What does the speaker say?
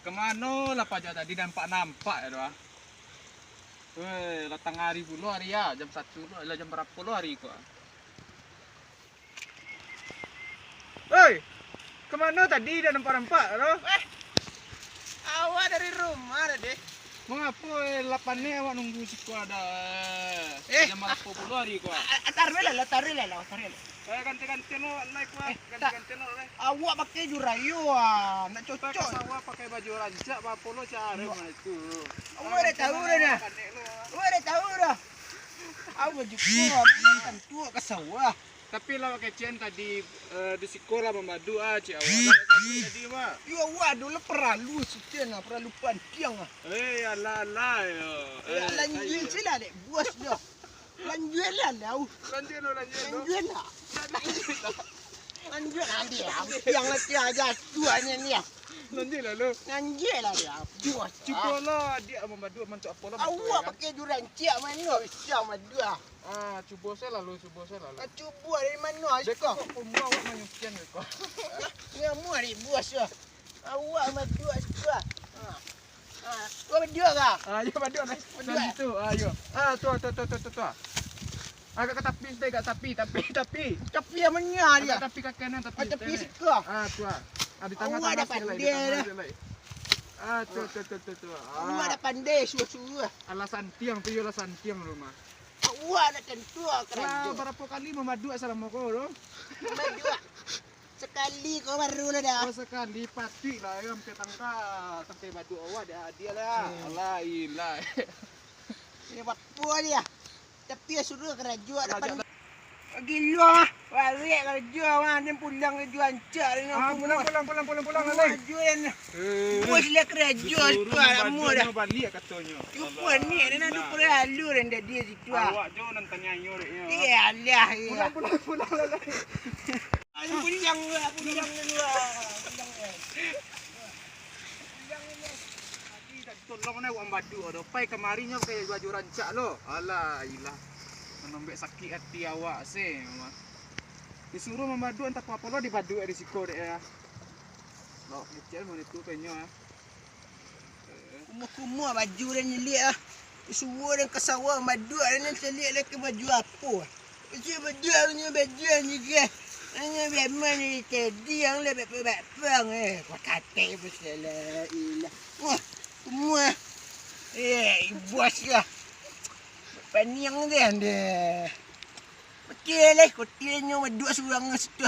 Kemana lah Pak tadi nampak ya doa. Datang hari puluh hari ya, jam 1 lah, jam berapa puluh hari kok. Hei, kemana tadi dah nampak loh? Awak dari rumah ada deh. Mengapa 8 ni awak nunggu siku ada jam berapa puluh hari kok? Taruh lah. Ganti-ganti lo naik wah, ganti-ganti lo naik. Awak pakai jurayu ah, nak Pakai cocok. sawah pakai baju rancak, apa polo cara itu. Awak dah tahu dah. Awak dah tahu dah. Awak juga kan tua ke sawah. Tapi lah pakai cien tadi di sekolah memadu cik awak. Tadi mah. Yo awak dulu peralu setian ah, peralu pantiang ah. Alah yo. Lanjut sila dek, buas dah. Lanjut lah lau. Lanjut Lanjut lah. Lanjut lah dia. Yang nanti aja tuanya ni ah. Lanjut lah lo. Lanjut lah dia. Buas. Cuba lah dia memadu mantu apa lah. Awak pakai jurancak mana bisa madu ah. Cuba saya lalu. Cuba dari mana Dekak kok pembuat awak menyukian kok. Kamu hari buas ah. Awak madu ah. Awak madu ah. Ayo madu naik situ. Ayo. Tu. Agak ke tepi sedikit, tapi. Tapi yang mana dia? Tapi ke kanan tapi. Tapi suka. Tu. Di tengah Awak dah pandai dah. Tu. Awak dah pandai suruh-suruh. Alasan tiang tu alasan tiang rumah. Awak dah tentu Lah kerja. berapa kali memadu asal mau kau doh? Madu ah. Sekali kau baru lah dah. Sekali pati lah yang sampai madu awak dia lah. Alah ilah. Ini apa dia? Tapi suruh kerja depan. Gila ah. Balik kerja ah, ni pulang kerja ancak ni. Pulang. Kerja ni. Bos lah kerja tu alamu dah. Balik katanya. Cuba ni nak tu perlu rendah dia situ ah. Awak jo nan tanya nyorek. Iyalah. Pulang lah. Ayo pulang dulu. Tolong nak uang badu ada. Pai kemarinya pakai baju rancak lo. Alah ilah. Menambah sakit hati awak sih. Disuruh memadu entah apa lo di badu di siko dek ya. Lo kecil mana tu penyo ah. Kumur baju dan nyelik ah. Suruh dan kesawah madu dan selik lagi baju apa. Baju ni ke. Hanya memang ni tadi yang lebih bang Kau kata bersalah ilah. Wah, kumur. Buas lah. Paniang dia anda. Betul lah, kotilnya madu seorang situ.